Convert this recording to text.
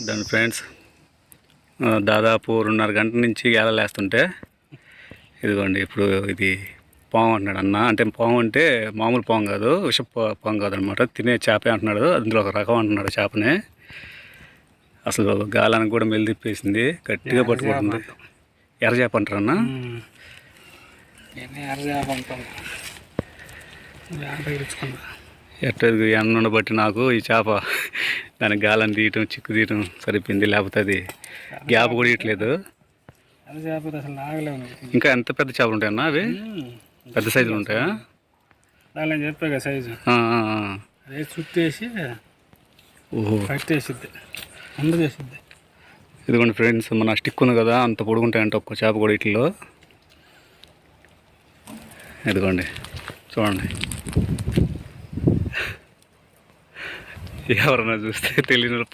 దాని ఫ్రెండ్స్ దాదాపు 2.5 గంటల నుంచి వేస్తుంటే ఇదిగోండి ఇప్పుడు ఇది పాము అంటున్నాడు అన్న. అంటే పాము అంటే మామూలు పాము కాదు, విష పాము కాదనమాట, తినే చేపే అంటున్నాడు. అందులో ఒక రకం అంటున్నాడు చేపని. అసలు గాలానికి కూడా మెలిదిప్పేసింది, గట్టిగా పట్టుకుంటుంది. ఎర్ర చేప అంటారన్నా. ఎట్టది ఎన్న బట్టి నాకు ఈ చేప దానికి గాలం తీయటం, చిక్కు తీయటం సరిపోయింది. లేకపోతే అది గ్యాప్ కూడా ఇయట్లేదు. ఇంకా ఎంత పెద్ద చేపలు ఉంటాయన్నా? అవి పెద్ద సైజులు ఉంటాయా? చెప్పా సైజు చుట్టేసి కట్టేసిద్ది, చేసిద్ది. ఇదిగోండి ఫ్రెండ్స్, మన స్టిక్ ఉంది కదా, అంత పొడుగుంటాయంట ఒక్క చేప కూడా ఇట్లలో. ఇదిగోండి చూడండి, ఎవరన్నా చూస్తే తెలియని